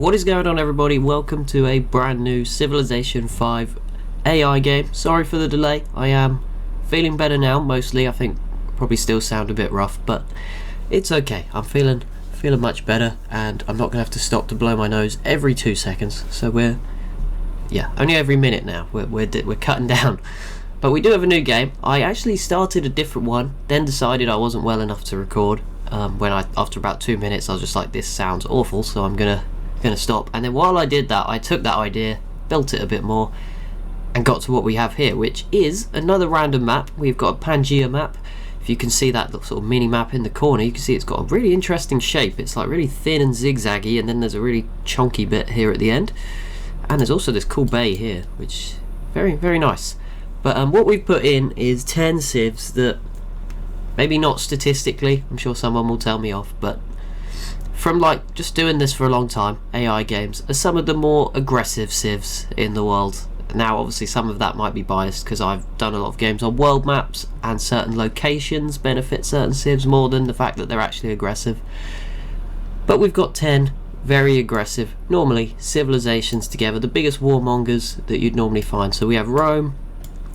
What is going on, everybody? Welcome to a brand new Civilization 5 AI game. Sorry for the delay. I am feeling better now, mostly. I think probably still sound a bit rough, but it's okay. I'm feeling much better, and I'm not going to have to stop to blow my nose every 2 seconds. So we're only every minute now. We're cutting down. But we do have a new game. I actually started a different one, then decided I wasn't well enough to record. After about 2 minutes, I was just like, this sounds awful, so I'm gonna stop. And then while I did that, I took that idea, built it a bit more, and got to what we have here, which is another random map. We've got a Pangea map. If you can see that sort of mini map in the corner, you can see it's got a really interesting shape. It's like really thin and zigzaggy, and then there's a really chunky bit here at the end. And there's also this cool bay here, which very, very nice. But what we've put in is 10 civs that, maybe not statistically, I'm sure someone will tell me off, but from like just doing this for a long time, AI games are some of the more aggressive civs in the world. Now obviously some of that might be biased because I've done a lot of games on world maps and certain locations benefit certain civs more than the fact that they're actually aggressive. But we've got 10 very aggressive, normally civilizations together, the biggest warmongers that you'd normally find. So we have Rome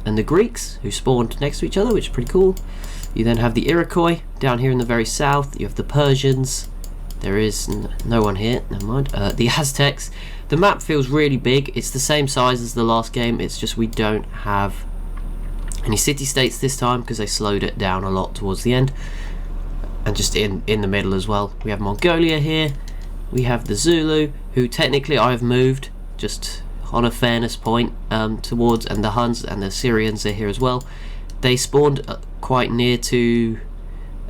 and the Greeks, who spawned next to each other, which is pretty cool. You then have the Iroquois down here in the very south. You have the Persians. There is no one here, never mind. The Aztecs. The map feels really big. It's the same size as the last game. It's just we don't have any city-states this time because they slowed it down a lot towards the end. And just in the middle as well. We have Mongolia here. We have the Zulu, who technically I have moved, just on a fairness point, towards, and the Huns and the Syrians are here as well. They spawned quite near to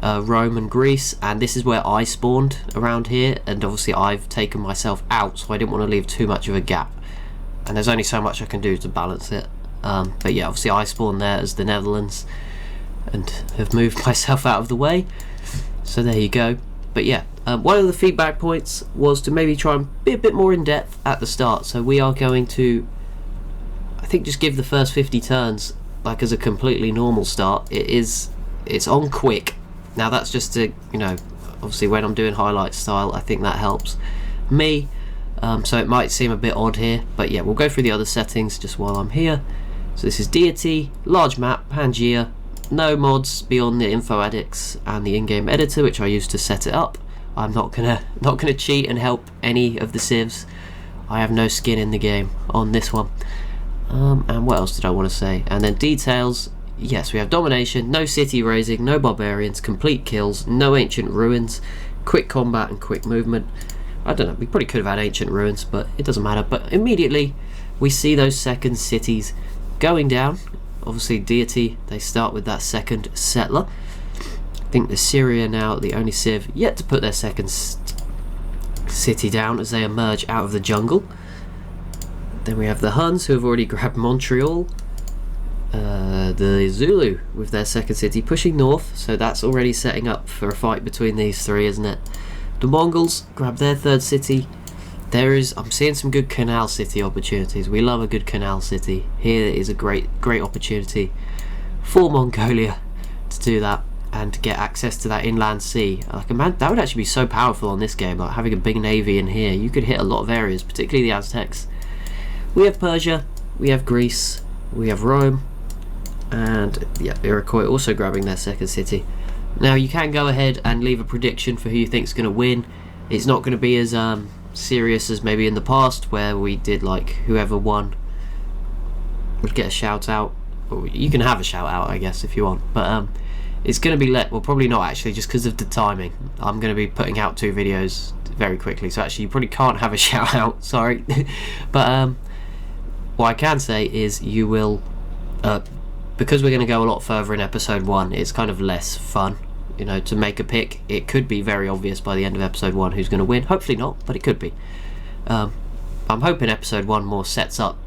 Rome and Greece, and this is where I spawned around here, and obviously I've taken myself out, so I didn't want to leave too much of a gap, and there's only so much I can do to balance it. But yeah, obviously I spawned there as the Netherlands and have moved myself out of the way, so there you go. But yeah, one of the feedback points was to maybe try and be a bit more in depth at the start, so we are going to, I think, just give the first 50 turns like as a completely normal start. It's on quick. Now that's just to, obviously when I'm doing highlight style, I think that helps me. So it might seem a bit odd here, but yeah, we'll go through the other settings just while I'm here. So this is deity, large map, Pangea, no mods beyond the info addicts and the in-game editor, which I used to set it up. I'm not gonna cheat and help any of the civs. I have no skin in the game on this one. And what else did I want to say? And then details. Yes, we have domination, no city raising, no barbarians, complete kills, no ancient ruins, quick combat and quick movement. I don't know, we probably could have had ancient ruins, but it doesn't matter. But immediately we see those second cities going down. Obviously deity, they start with that second settler. I think the Syria now the only civ yet to put their second city down as they emerge out of the jungle. Then we have the Huns, who have already grabbed Montreal. The Zulu with their second city pushing north, so that's already setting up for a fight between these three, isn't it? The Mongols grab their third city. I'm seeing some good canal city opportunities. We love a good canal city. Here is a great opportunity for Mongolia to do that and to get access to that inland sea. Like, man, that would actually be so powerful on this game, like having a big navy in here. You could hit a lot of areas, particularly the Aztecs. We have Persia, we have Greece, we have Rome, and yeah, Iroquois also grabbing their second city. Now you can go ahead and leave a prediction for who you think is going to win. It's not going to be as serious as maybe in the past, where we did like whoever won would get a shout out. Or you can have a shout out, I guess, if you want, but it's going to be well, probably not actually, just because of the timing. I'm going to be putting out 2 videos very quickly, so actually you probably can't have a shout out, sorry. But what I can say is you will, because we're going to go a lot further in episode 1, it's kind of less fun, to make a pick. It could be very obvious by the end of episode 1 who's going to win. Hopefully not, but it could be. I'm hoping episode 1 more sets up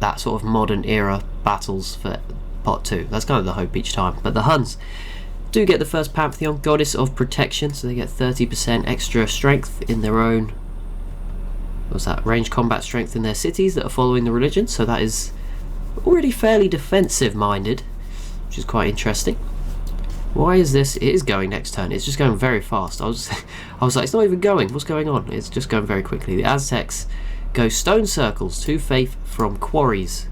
that sort of modern era battles for part 2. That's kind of the hope each time. But the Huns do get the first Pantheon, goddess of protection, so they get 30% extra strength in their own, what's that, range combat strength in their cities that are following the religion. So that is already fairly defensive minded, which is quite interesting. Why is this? It is going next turn. It's just going very fast. I was like, it's not even going. What's going on? It's just going very quickly. The Aztecs go stone circles. 2 faith from quarries.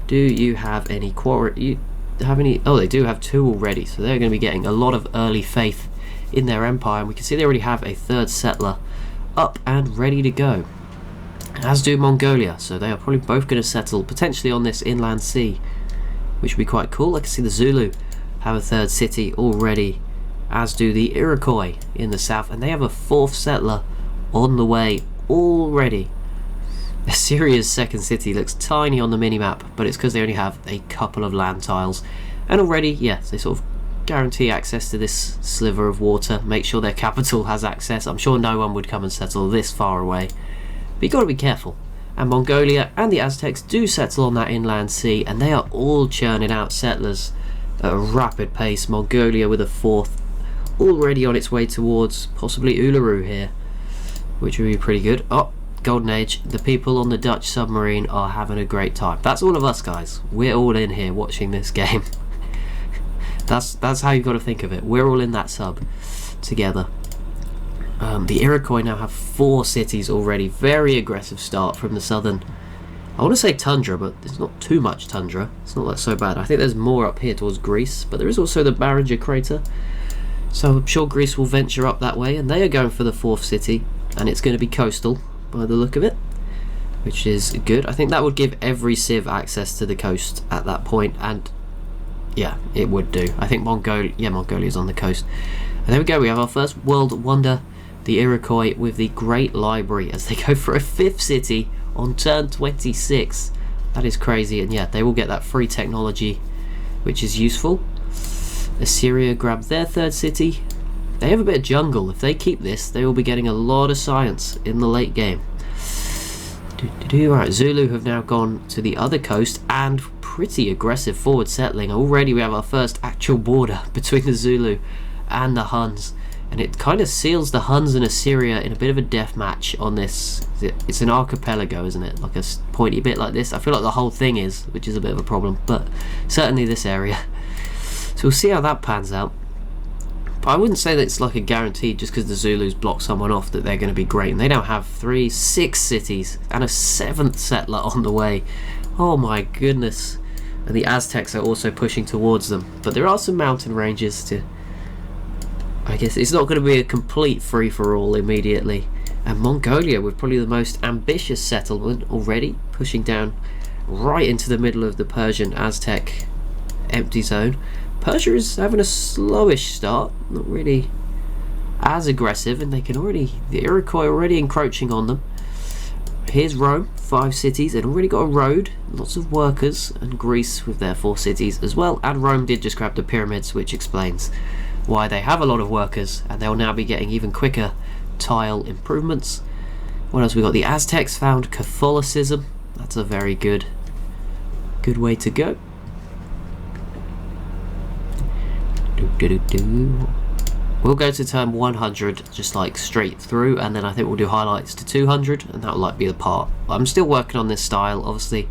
Do you have any quarry? You have any? Oh, they do have 2 already. So they're going to be getting a lot of early faith in their empire. And we can see they already have a 3rd settler up and ready to go. As do Mongolia. So they are probably both going to settle potentially on this inland sea, which would be quite cool. I can see the Zulu have a 3rd city already, as do the Iroquois in the south, and they have a 4th settler on the way already. Assyria's 2nd city looks tiny on the minimap, but it's because they only have a couple of land tiles, and already, yes, they sort of guarantee access to this sliver of water, make sure their capital has access. I'm sure no one would come and settle this far away, but you got to be careful. And Mongolia and the Aztecs do settle on that inland sea, and they are all churning out settlers at a rapid pace. Mongolia with a 4th already on its way towards possibly Uluru here, which would be pretty good. Oh, Golden Age. The people on the Dutch submarine are having a great time. That's all of us, guys. We're all in here watching this game. That's how you've got to think of it. We're all in that sub together. The Iroquois now have 4 cities already. Very aggressive start from the southern, I want to say tundra, but there's not too much tundra. It's not that so bad. I think there's more up here towards Greece, but there is also the Barringer crater. So I'm sure Greece will venture up that way, and they are going for the 4th city, and it's going to be coastal by the look of it, which is good. I think that would give every civ access to the coast at that point, and yeah, it would do. I think Mongolia's on the coast. And there we go, we have our first world wonder, the Iroquois with the Great Library, as they go for a 5th city on turn 26. That is crazy, and yeah, they will get that free technology, which is useful. Assyria grab their 3rd city. They have a bit of jungle. If they keep this, they will be getting a lot of science in the late game. Right, Zulu have now gone to the other coast, and pretty aggressive forward settling. Already we have our first actual border between the Zulu and the Huns, and it kind of seals the Huns and Assyria in a bit of a death match on this. It's an archipelago, isn't it? Like a pointy bit like this. I feel like the whole thing is, which is a bit of a problem, but certainly this area. So we'll see how that pans out. But I wouldn't say that it's like a guarantee just because the Zulus block someone off that they're going to be great. And they now have 6 cities and a 7th settler on the way. Oh my goodness. And the Aztecs are also pushing towards them. But there are some mountain ranges to... I guess it's not going to be a complete free-for-all immediately. And Mongolia with probably the most ambitious settlement already, pushing down right into the middle of the Persian Aztec empty zone. Persia is having a slowish start, not really as aggressive, and they can already, the Iroquois already encroaching on them. Here's Rome, 5 cities, and already got a road, lots of workers, and Greece with their 4 cities as well. And Rome did just grab the pyramids, which explains why they have a lot of workers, and they'll now be getting even quicker tile improvements. What else we got? The Aztecs found Catholicism. That's a very good way to go. We'll go to turn 100 just like straight through, and then I think we'll do highlights to 200, and that'll like be the part. I'm still working on this style, obviously.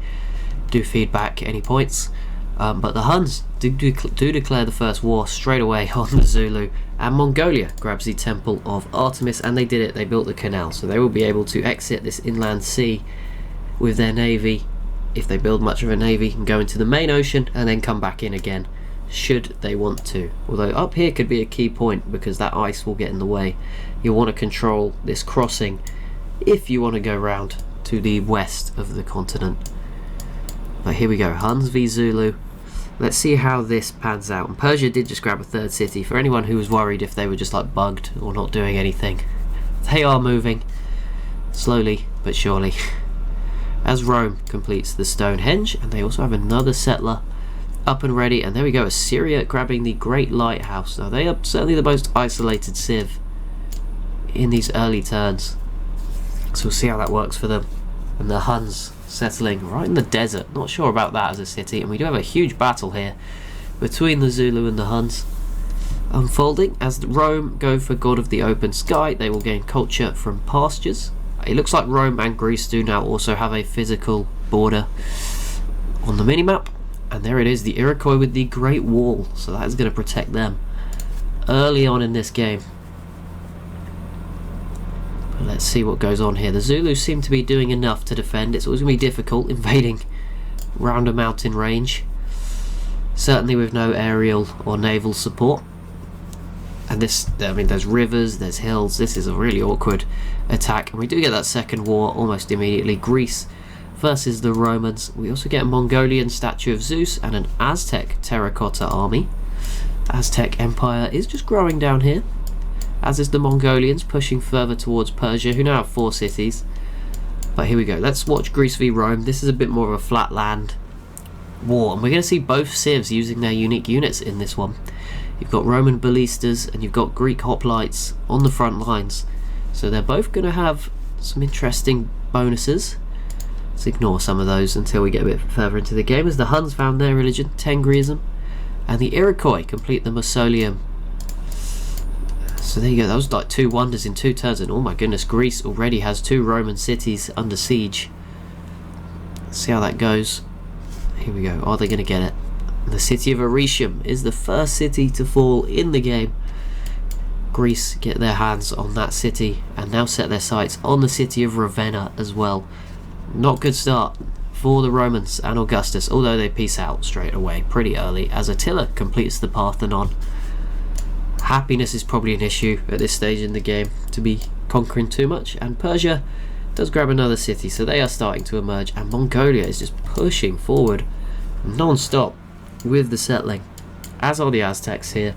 Do feedback any points, but the Huns do declare the first war straight away on the Zulu, and Mongolia grabs the Temple of Artemis, and they did it. They built the canal, so they will be able to exit this inland sea with their navy, if they build much of a navy, and go into the main ocean and then come back in again should they want to. Although up here could be a key point because that ice will get in the way. You'll want to control this crossing if you want to go round to the west of the continent. But here we go, Huns v Zulu. Let's see how this pans out. And Persia did just grab a 3rd city. For anyone who was worried if they were just like bugged or not doing anything, they are moving slowly but surely as Rome completes the Stonehenge, and they also have another settler up and ready. And there we go, Assyria grabbing the Great Lighthouse. Now they are certainly the most isolated civ in these early turns, so we'll see how that works for them. And the Huns settling right in the desert. Not sure about that as a city, and we do have a huge battle here between the Zulu and the Huns unfolding. As Rome go for God of the Open Sky, they will gain culture from pastures. It looks like Rome and Greece do now also have a physical border on the minimap. And there it is, the Iroquois with the Great Wall, so that is going to protect them. early on in this game. But let's see what goes on here. The Zulus seem to be doing enough to defend. It's always going to be difficult invading round a mountain range, certainly with no aerial or naval support. And this, I mean, there's rivers, there's hills. This is a really awkward attack, and we do get that second war almost immediately. Greece versus the Romans. We also get a Mongolian statue of Zeus and an Aztec terracotta army. Aztec Empire is just growing down here, as is the Mongolians, pushing further towards Persia, who now have 4 cities. But here we go. Let's watch Greece v Rome. This is a bit more of a flat land war, and we're going to see both civs using their unique units in this one. You've got Roman ballistas and you've got Greek hoplites on the front lines, so they're both going to have some interesting bonuses. Let's ignore some of those until we get a bit further into the game, as the Huns found their religion, Tengrism, and the Iroquois complete the mausoleum. So there you go, that was like 2 wonders in 2 turns, and oh my goodness, Greece already has 2 Roman cities under siege. Let's see how that goes. Here we go, are they going to get it? The city of Aretium is the first city to fall in the game. Greece get their hands on that city and now set their sights on the city of Ravenna as well. Not good start for the Romans and Augustus, although they peace out straight away pretty early as Attila completes the Parthenon. Happiness is probably an issue at this stage in the game, to be conquering too much, and Persia does grab another city, so they are starting to emerge, and Mongolia is just pushing forward non-stop with the settling, as are the Aztecs here.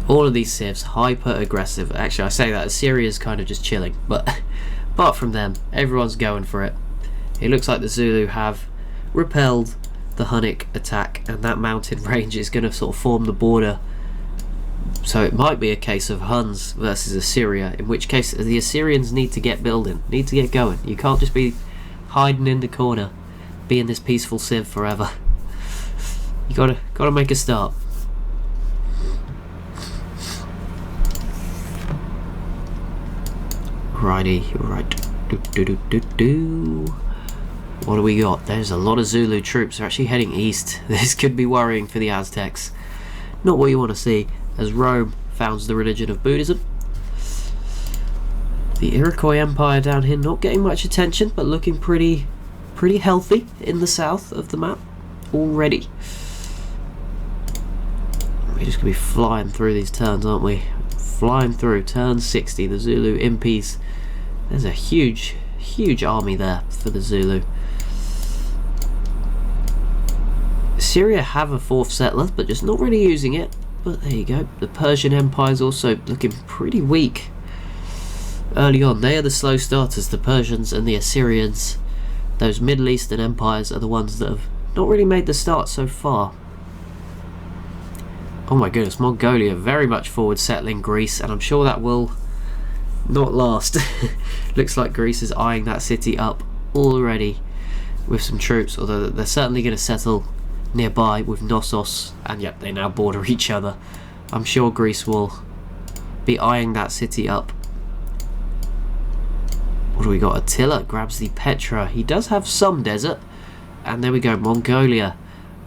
All of these civs hyper aggressive. Actually, I say that Assyria's kind of just chilling, but apart from them, everyone's going for it. It looks like the Zulu have repelled the Hunnic attack, and that mountain range is going to sort of form the border. So it might be a case of Huns versus Assyria, in which case the Assyrians need to get building, need to get going. You can't just be hiding in the corner, being this peaceful civ forever. You gotta make a start. Righty, right. What do we got? There's a lot of Zulu troops. They're actually heading east. This could be worrying for the Aztecs. Not what you want to see, as Rome founds the religion of Buddhism. The Iroquois Empire down here not getting much attention, but looking pretty healthy in the south of the map already. We're just going to be flying through these turns, aren't we? Flying through. Turn 60, the Zulu impis. There's a huge army there for the Zulu. Syria have a 4th settler, but just not really using it. But there you go. The Persian Empire is also looking pretty weak early on. They are the slow starters, the Persians and the Assyrians. Those Middle Eastern empires are the ones that have not really made the start so far. Oh my goodness, Mongolia very much forward settling Greece, and I'm sure that will not last. Looks like Greece is eyeing that city up already with some troops, although they're certainly going to settle nearby with Knossos, and yep, they now border each other. I'm sure Greece will be eyeing that city up. What do we got? Attila grabs the Petra. He does have some desert, and there we go, Mongolia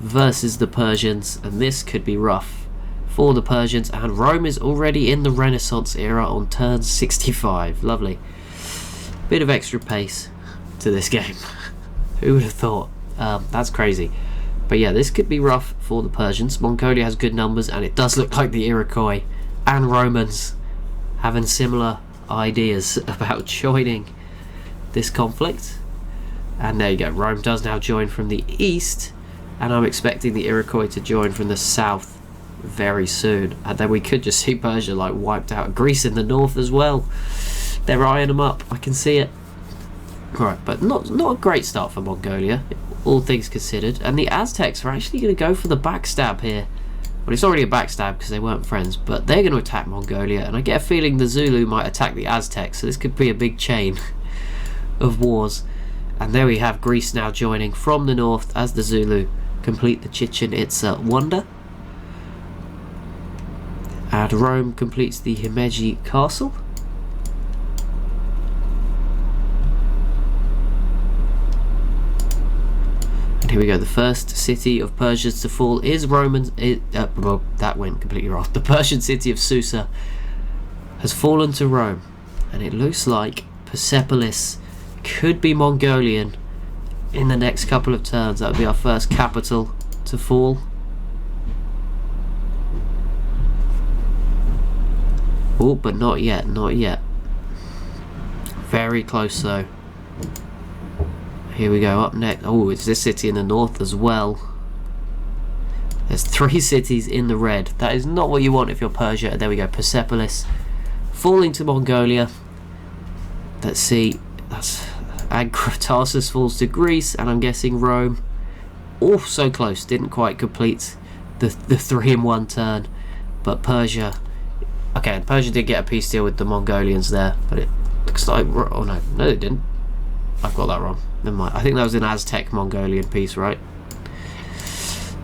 versus the Persians, and this could be rough for the Persians, and Rome is already in the Renaissance era on turn 65. Lovely. Bit of extra pace to this game. Who would have thought? That's crazy. But yeah, this could be rough for the Persians. Mongolia has good numbers, and it does look like the Iroquois and Romans having similar ideas about joining this conflict. And there you go, Rome does now join from the east, and I'm expecting the Iroquois to join from the south very soon, and then we could just see Persia like wiped out. Greece in the north as well. They're eyeing them up, I can see it. Right, but not a great start for Mongolia, all things considered. And the Aztecs are actually going to go for the backstab here. Well, it's already a backstab because they weren't friends, but they're going to attack Mongolia, and I get a feeling the Zulu might attack the Aztecs, so this could be a big chain of wars. And there we have Greece now joining from the north as the Zulu complete the Chichen Itza wonder. And Rome completes the Himeji castle. And Here we go. The first city of Persia to fall is Roman. Well, that went completely wrong. The Persian city of Susa has fallen to Rome, and it looks like Persepolis could be Mongolian in the next couple of turns. That would be our first capital to fall. Oh, but not yet, not yet. Very close though. Here we go, up next. Oh, it's this city in the north as well. There's 3 cities in the red. That is not what you want if you're Persia. There we go, Persepolis falling to Mongolia. Let's see. That's Tarsus falls to Greece, and I'm guessing Rome. Oh, so close. Didn't quite complete the 3 in 1 turn. But Persia. Okay, and Persia did get a peace deal with the Mongolians there, but it looks like... Oh no, no it didn't. I've got that wrong. Never mind. I think that was an Aztec Mongolian peace, right?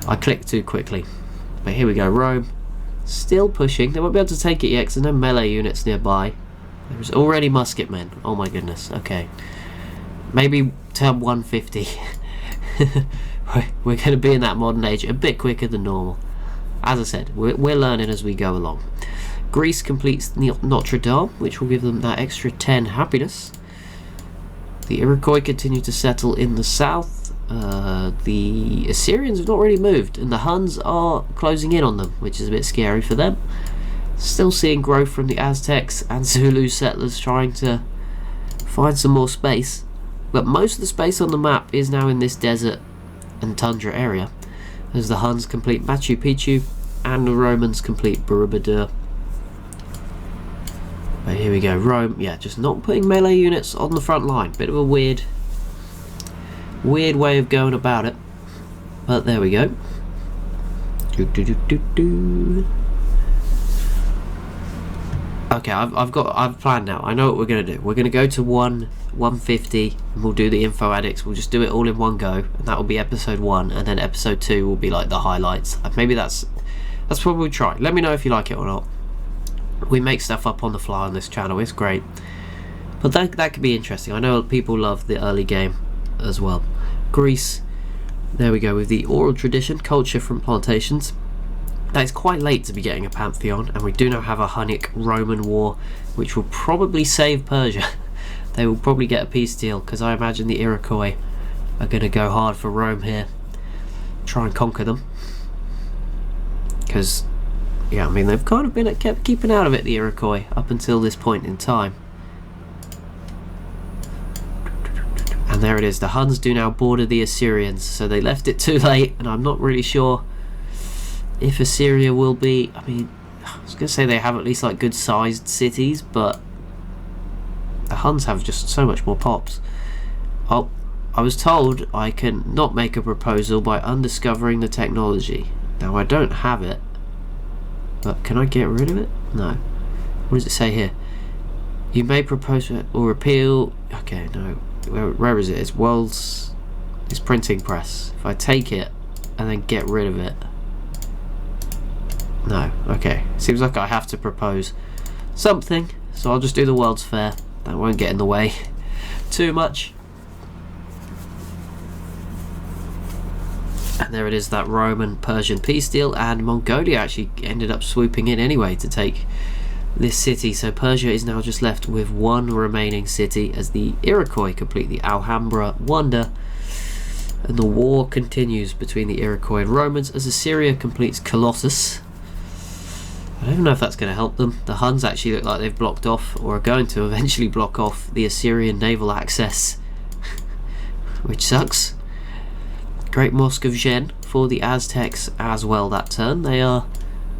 I clicked too quickly. But here we go, Rome. Still pushing. They won't be able to take it yet because there's no melee units nearby. There's already musket men. Oh my goodness. Okay. Maybe turn 150. We're going to be in that modern age a bit quicker than normal. As I said, we're learning as we go along. Greece completes Notre Dame, which will give them that extra 10 happiness. The Iroquois continue to settle in the south. The Assyrians have not really moved, and the Huns are closing in on them, which is a bit scary for them. Still seeing growth from the Aztecs and Zulu settlers trying to find some more space, but most of the space on the map is now in this desert and tundra area, as the Huns complete Machu Picchu and the Romans complete Borobudur. But here we go, Rome, yeah, just not putting melee units on the front line. Bit of a weird way of going about it, but there we go. Okay, I've planned now. I know what we're gonna do. We're gonna go to 150, and we'll do the info addicts. We'll just do it all in one go, and that will be episode 1, and then episode 2 will be like the highlights. Maybe that's what we'll try. Let me know if you like it or not. We make stuff up on the fly on this channel. It's great, but that could be interesting. I know people love the early game as well. Greece, there we go, with the oral tradition, culture from plantations. That is quite late to be getting a pantheon, and we do now have a Hunnic Roman war, which will probably save Persia. They will probably get a peace deal, because I imagine the Iroquois are going to go hard for Rome here, try and conquer them. Because, yeah, I mean, they've kind of kept keeping out of it, the Iroquois, up until this point in time. And there it is. The Huns do now border the Assyrians, so they left it too late, and I'm not really sure if Assyria will be... I mean, I was going to say they have at least like good sized cities, but the Huns have just so much more pops. Oh, I was told I can not make a proposal by undiscovering the technology. Now I don't have it, but can I get rid of it? No. What does it say here? You may propose or repeal... Okay, no. Where is it? It's world's... It's printing press. If I take it and then get rid of it... No. Okay. Seems like I have to propose something, so I'll just do the World's Fair. That won't get in the way too much. And there it is, that Roman-Persian peace deal, and Mongolia actually ended up swooping in anyway to take this city. So Persia is now just left with one remaining city as the Iroquois complete the Alhambra wonder, and the war continues between the Iroquois and Romans as Assyria completes Colossus. I don't know if that's going to help them. The Huns actually look like they've blocked off, or are going to eventually block off, the Assyrian naval access, which sucks. Great Mosque of Gen for the Aztecs as well that turn. They are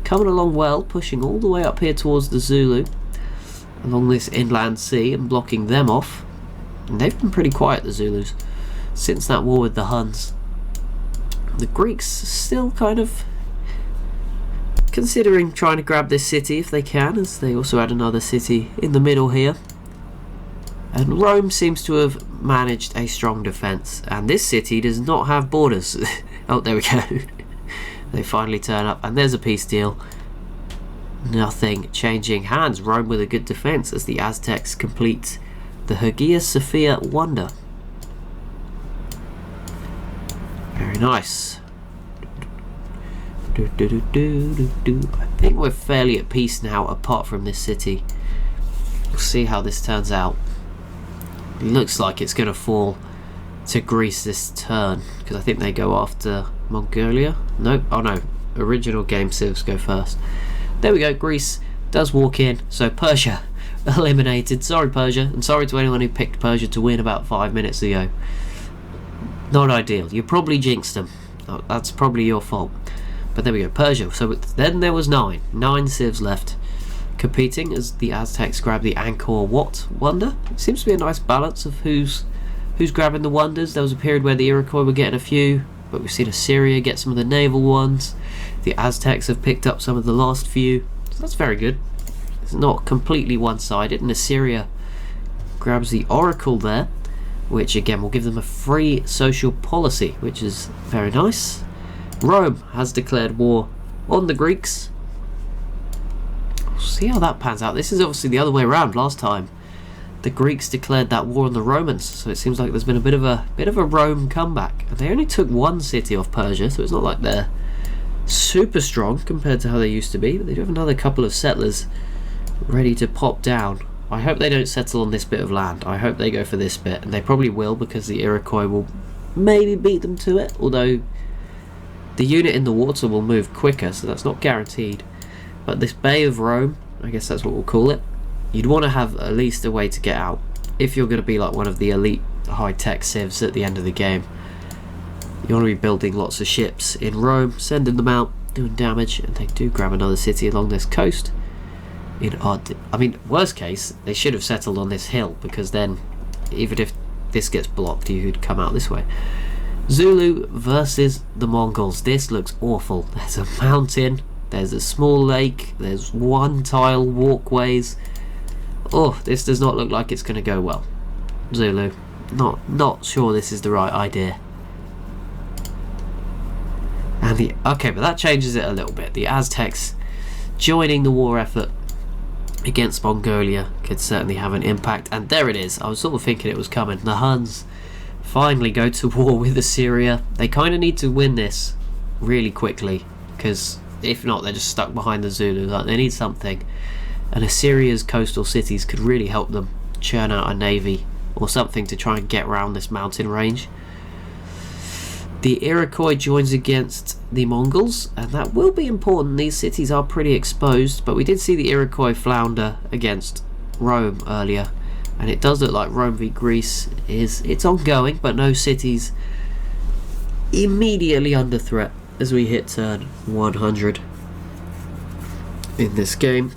coming along well, pushing all the way up here towards the Zulu along this inland sea and blocking them off. And they've been pretty quiet, the Zulus, since that war with the Huns. The Greeks still kind of considering trying to grab this city if they can, as they also had another city in the middle here. And Rome seems to have managed a strong defence, and this city does not have borders. Oh, there we go. They finally turn up, and there's a peace deal. Nothing changing hands. Rome with a good defence as the Aztecs complete the Hagia Sophia wonder. nice. I think we're fairly at peace now, apart from this city. We'll see how this turns out. It looks like it's going to fall to Greece this turn, because I think they go after Mongolia. Nope. Oh no, original game civs go first. There we go. Greece does walk in, so Persia eliminated. Sorry Persia, and sorry to anyone who picked Persia to win about 5 minutes ago. Not ideal. You probably jinxed them. Oh, that's probably your fault. But there we go, Persia. So then there was 9 civs left competing as the Aztecs grab the Angkor Wat wonder. It seems to be a nice balance of who's grabbing the wonders. There was a period where the Iroquois were getting a few, but we've seen Assyria get some of the naval ones. The Aztecs have picked up some of the last few, so that's very good. It's not completely one-sided, and Assyria grabs the Oracle there, which again will give them a free social policy, which is very nice. Rome has declared war on the Greeks. We'll see how that pans out. This is obviously the other way around. Last time the Greeks declared that war on the Romans, so it seems like there's been a bit of a Rome comeback. And they only took 1 city off Persia, so it's not like they're super strong compared to how they used to be, but they do have another couple of settlers ready to pop down. I hope they don't settle on this bit of land. I hope they go for this bit, and they probably will, because the Iroquois will maybe beat them to it, although the unit in the water will move quicker, so that's not guaranteed. But this Bay of Rome, I guess that's what we'll call it, you'd want to have at least a way to get out if you're going to be like one of the elite high-tech civs at the end of the game. You want to be building lots of ships in Rome, sending them out, doing damage, and they do grab another city along this coast. I mean, worst case, they should have settled on this hill, because then, even if this gets blocked, you could come out this way. Zulu versus the Mongols. This looks awful. There's a mountain, there's a small lake, there's one-tile walkways. Oh, this does not look like it's going to go well. Zulu, not sure this is the right idea. And okay, but that changes it a little bit. The Aztecs joining the war effort against Mongolia could certainly have an impact, and there it is. I was sort of thinking it was coming. The Huns finally go to war with Assyria. They kind of need to win this really quickly, because if not, they're just stuck behind the Zulus. Like, they need something, and Assyria's coastal cities could really help them churn out a navy or something to try and get around this mountain range. The Iroquois joins against the Mongols, and that will be important. These cities are pretty exposed, but we did see the Iroquois flounder against Rome earlier, and it does look like Rome v Greece it's ongoing, but no cities immediately under threat as we hit turn 100 in this game.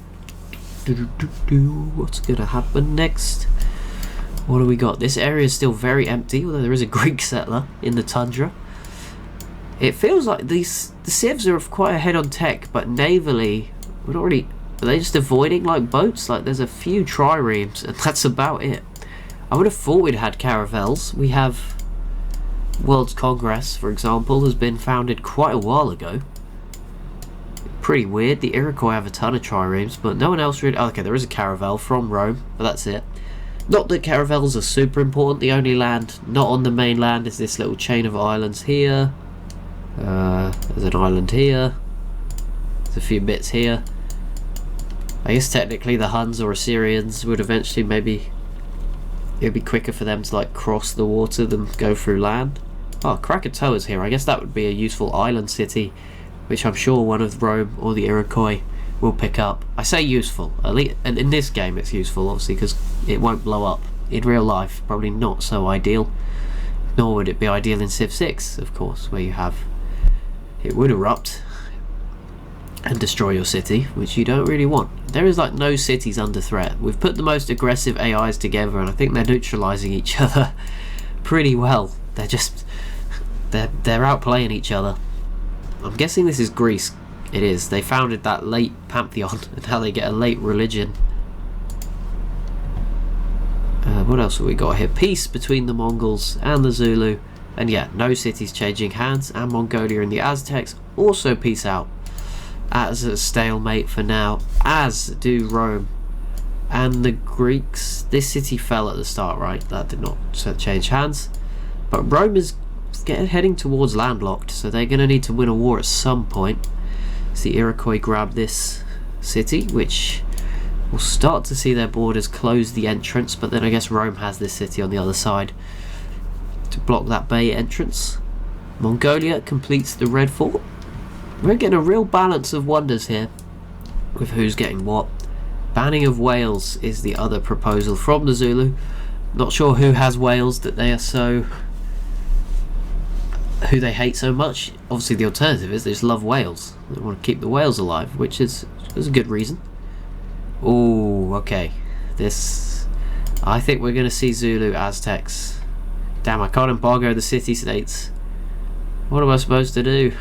What's gonna happen next? What do we got? This area is still very empty, although there is a Greek settler in the tundra. It feels like the civs are quite ahead on tech, but navally, we're not really. Are they just avoiding like boats? Like, there's a few triremes, and that's about it. I would have thought we'd had caravels. We have World's Congress, for example, has been founded quite a while ago. Pretty weird. The Iroquois have a ton of triremes, but no one else really. Oh, okay, there is a caravel from Rome, but that's it. Not that caravels are super important. The only land not on the mainland is this little chain of islands here. There's an island here. There's a few bits here. I guess technically the Huns or Assyrians would eventually maybe. It would be quicker for them to like cross the water than go through land. Oh, Krakatoa's here. I guess that would be a useful island city, which I'm sure one of Rome or the Iroquois will pick up. I say useful, at least in this game it's useful, obviously, because it won't blow up. In real life, probably not so ideal. Nor would it be ideal in Civ 6, of course, where you have it would erupt and destroy your city, which you don't really want. There is like no cities under threat. We've put the most aggressive AIs together, and I think they're neutralizing each other pretty well. They're outplaying each other. I'm guessing this is Greece. It is. They founded that late pantheon, and how they get a late religion. What else have we got here? Peace between the Mongols and the Zulu. And yeah, no cities changing hands, and Mongolia and the Aztecs also peace out as a stalemate for now, as do Rome and the Greeks. This city fell at the start, right? That did not change hands, but Rome is heading towards landlocked, so they're going to need to win a war at some point. So the Iroquois grab this city, which will start to see their borders close the entrance, but then I guess Rome has this city on the other side to block that bay entrance. Mongolia completes the Red Fort. We're getting a real balance of wonders here with who's getting what. Banning of whales is the other proposal from the Zulu. Not sure who has whales that they are so... who they hate so much. Obviously the alternative is they just love whales. They want to keep the whales alive, which is a good reason. Oh, okay. This... I think we're going to see Zulu Aztecs. Damn, I can't embargo the city-states. What am I supposed to do?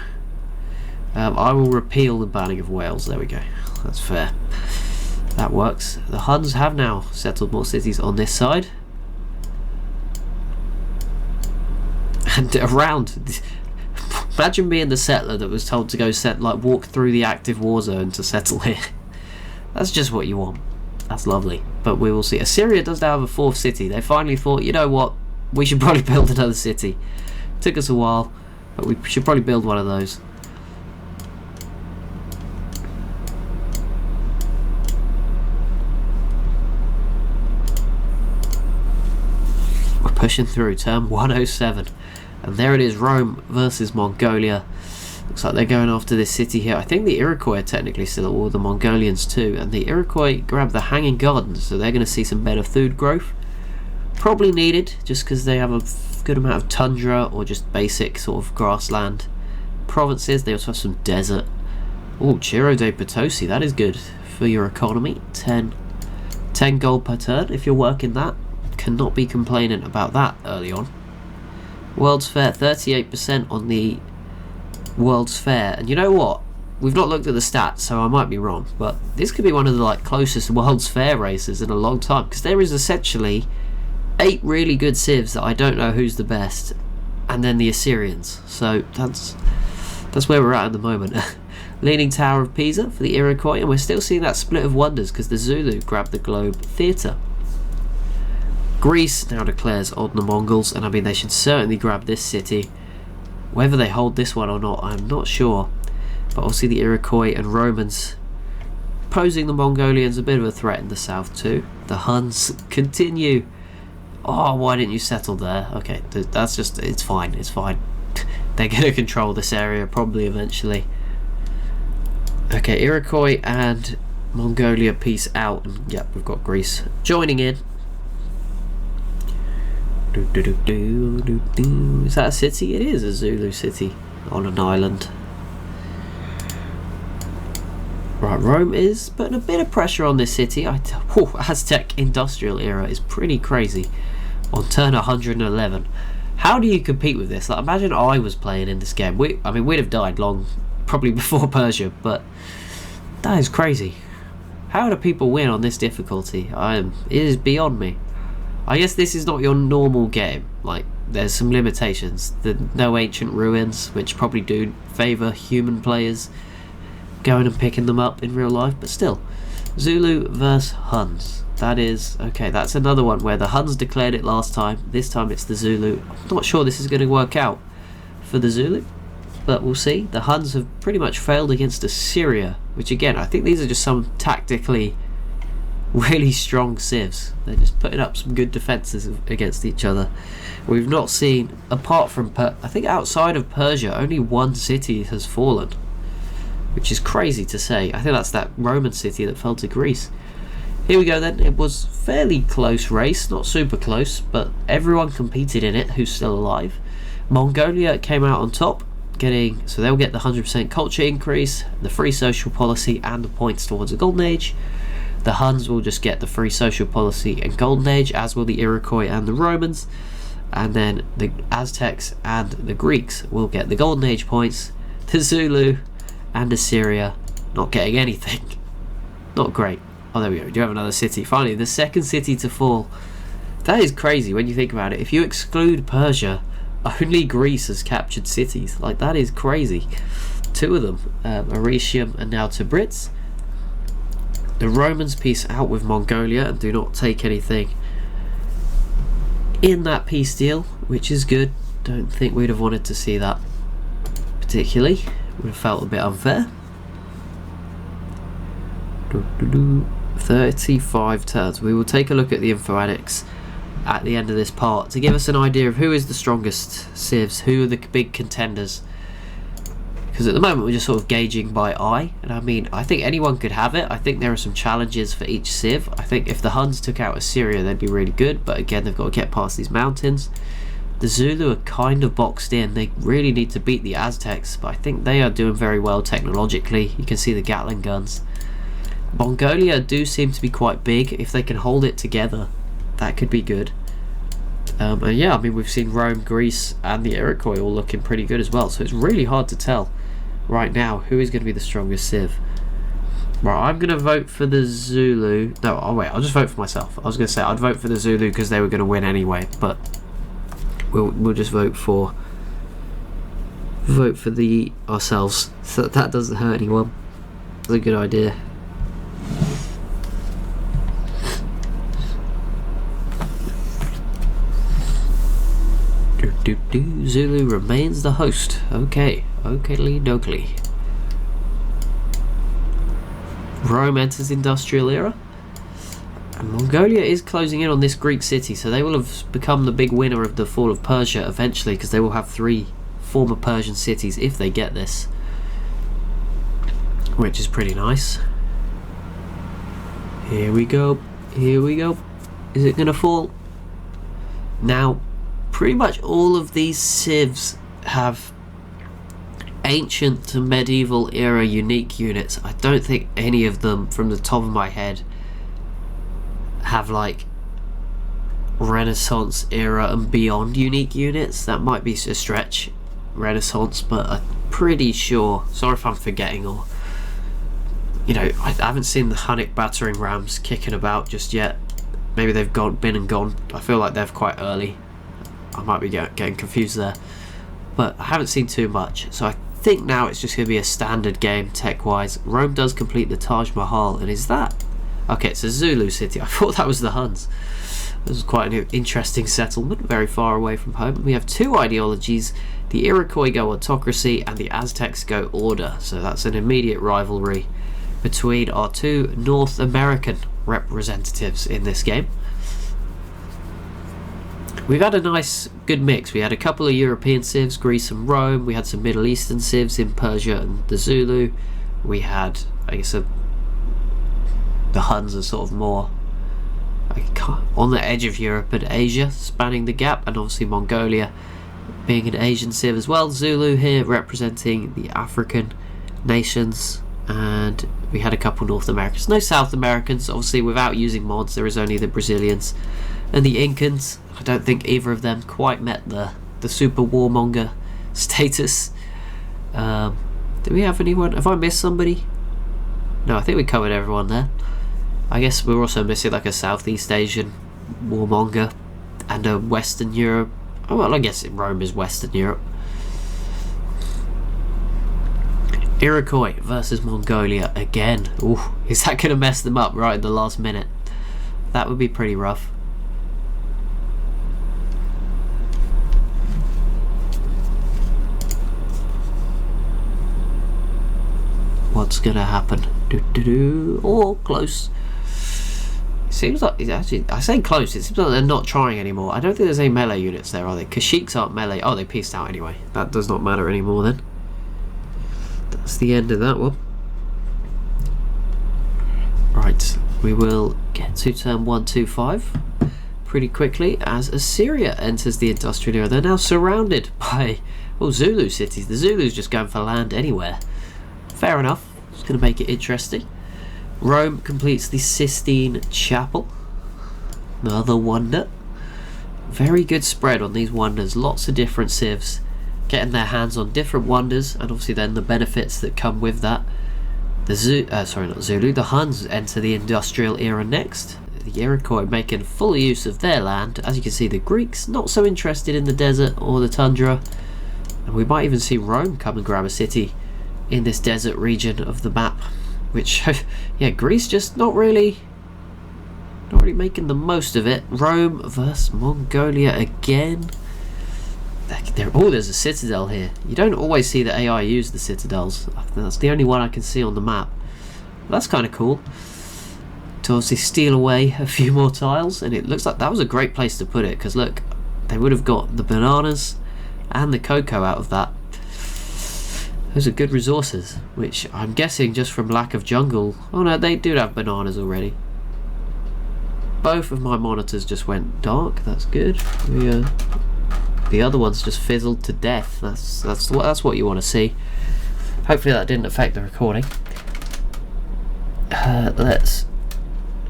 I will repeal the banning of whales. There we go. That's fair. That works. The Huns have now settled more cities on this side. And around... imagine being the settler that was told to go walk through the active war zone to settle here. That's just what you want. That's lovely. But we will see. Assyria does now have a fourth city. They finally thought, you know what? We should probably build another city. Took us a while, but we should probably build one of those. Pushing through turn 107, and there it is, Rome versus Mongolia. Looks like they're going after this city here. I think the Iroquois are technically still at war, the Mongolians too, and the Iroquois grab the Hanging Gardens, so they're going to see some better food growth. Probably needed, just because they have a good amount of tundra or just basic sort of grassland provinces. They also have some desert. Oh, Chiro de Potosi, that is good for your economy. 10 gold per turn if you're working that. Cannot be complaining about that early on. World's Fair, 38% on the World's Fair, and you know what? We've not looked at the stats, so I might be wrong, but this could be one of the closest World's Fair races in a long time, because there is essentially 8 really good civs that I don't know who's the best, and then the Assyrians. So that's where we're at the moment. Leaning Tower of Pisa for the Iroquois, and we're still seeing that split of wonders because the Zulu grabbed the Globe Theatre. Greece now declares on the Mongols, and I mean they should certainly grab this city. Whether they hold this one or not, I'm not sure. But obviously the Iroquois and Romans posing the Mongolians a bit of a threat in the south too. The Huns continue. Oh, why didn't you settle there? Okay, that's just, it's fine, it's fine. They're going to control this area probably eventually. Okay, Iroquois and Mongolia peace out. And yep, we've got Greece joining in. Is that a city? It is a Zulu city on an island. Right, Rome is putting a bit of pressure on this city. Aztec industrial era is pretty crazy. On turn 111. How do you compete with this? Imagine I was playing in this game. We'd have died long, probably before Persia, but that is crazy. How do people win on this difficulty? It is beyond me. I guess this is not your normal game. There's some limitations. No ancient ruins, which probably do favour human players going and picking them up in real life, but still. Zulu versus Huns. That is, okay, that's another one where the Huns declared it last time. This time it's the Zulu. I'm not sure this is going to work out for the Zulu, but we'll see. The Huns have pretty much failed against Assyria, which again, I think these are just some tactically really strong civs. They're just putting up some good defences against each other. We've not seen, apart from I think outside of Persia, only one city has fallen, which is crazy to say. I think that's that Roman city that fell to Greece. Here we go then. It was fairly close race, not super close, but everyone competed in it who's still alive. Mongolia came out on top, so they'll get the 100% culture increase, the free social policy and the points towards the Golden Age. The Huns will just get the free social policy and Golden Age, as will the Iroquois and the Romans. And then the Aztecs and the Greeks will get the Golden Age points. The Zulu and Assyria not getting anything. Not great. Oh, there we go. We do have another city. Finally, the second city to fall. That is crazy when you think about it. If you exclude Persia, only Greece has captured cities. That is crazy. 2 of them, Aretium and now Tabriz. The Romans peace out with Mongolia and do not take anything in that peace deal, which is good. Don't think we'd have wanted to see that particularly. Would have felt a bit unfair. 35 turns. We will take a look at the informatics at the end of this part to give us an idea of who is the strongest civs, who are the big contenders. Because at the moment we're just sort of gauging by eye, and I mean, I think anyone could have it. I think there are some challenges for each civ. I think if the Huns took out Assyria, they'd be really good, but again, they've got to get past these mountains. The Zulu are kind of boxed in. They really need to beat the Aztecs, but I think they are doing very well technologically. You can see the Gatling guns. Mongolia do seem to be quite big. If they can hold it together, that could be good. And yeah, I mean, we've seen Rome, Greece, and the Iroquois all looking pretty good as well, so it's really hard to tell right now who is going to be the strongest civ. Right, I'm going to vote for the Zulu. No, oh wait, I'll just vote for myself. I was going to say I'd vote for the Zulu because they were going to win anyway, but we'll just vote for the ourselves, so that doesn't hurt anyone. It's a good idea. Zulu remains the host. Okay, dokey. Rome enters the industrial era, and Mongolia is closing in on this Greek city, so they will have become the big winner of the fall of Persia eventually, because they will have 3 former Persian cities if they get this, which is pretty nice. Here we go. Is it gonna fall? Now, pretty much all of these civs have ancient to medieval era unique units. I don't think any of them, from the top of my head, have like Renaissance era and beyond unique units. That might be a stretch, Renaissance, but I'm pretty sure. Sorry if I'm forgetting, or you know, I haven't seen the Hunnic battering rams kicking about just yet. Maybe they've been and gone. I feel like they're quite early. I might be getting confused there, but I haven't seen too much, so I think now it's just going to be a standard game tech-wise. Rome does complete the Taj Mahal, and is that... Okay, it's a Zulu city. I thought that was the Huns. This is quite an interesting settlement, very far away from home. We have 2 ideologies. The Iroquois go autocracy, and the Aztecs go order, so that's an immediate rivalry between our 2 North American representatives in this game. We've had a nice, good mix. We had a couple of European civs, Greece and Rome. We had some Middle Eastern civs in Persia and the Zulu. We had, I guess, the Huns are sort of more on the edge of Europe and Asia, spanning the gap, and obviously Mongolia being an Asian civ as well. Zulu here representing the African nations, and we had a couple North Americans. No South Americans, obviously, without using mods. There is only the Brazilians and the Incans. I don't think either of them quite met the super warmonger status. Do we have anyone? Have I missed somebody? No, I think we covered everyone there. I guess we're also missing like a Southeast Asian warmonger and a Western Europe. Oh well, I guess Rome is Western Europe. Iroquois versus Mongolia again. Ooh, is that going to mess them up right at the last minute? That would be pretty rough. What's gonna happen? Oh, close. Seems like, actually, I say close, it seems like they're not trying anymore. I don't think there's any melee units there, are they? Kashyyyks aren't melee. Oh, they pieced out anyway. That does not matter anymore then. That's the end of that one. Right, we will get to turn 125 pretty quickly as Assyria enters the industrial era. They're now surrounded by, Zulu cities. The Zulus just going for land anywhere. Fair enough. It's going to make it interesting. Rome completes the Sistine Chapel. Another wonder. Very good spread on these wonders. Lots of different civs getting their hands on different wonders, and obviously then the benefits that come with that. The Huns enter the industrial era next. The Iroquois making full use of their land. As you can see, the Greeks not so interested in the desert or the tundra, and we might even see Rome come and grab a city in this desert region of the map, which yeah, Greece just not really making the most of it. Rome versus Mongolia again. Oh, there's a citadel here. You don't always see the AI use the citadels. That's the only one I can see on the map. That's kind of cool to obviously steal away a few more tiles, and it looks like that was a great place to put it, because look, they would have got the bananas and the cocoa out of that. Those are good resources, which I'm guessing just from lack of jungle. Oh no, they do have bananas already. Both of my monitors just went dark. That's good. The other ones just fizzled to death. That's what you want to see. Hopefully that didn't affect the recording. Let's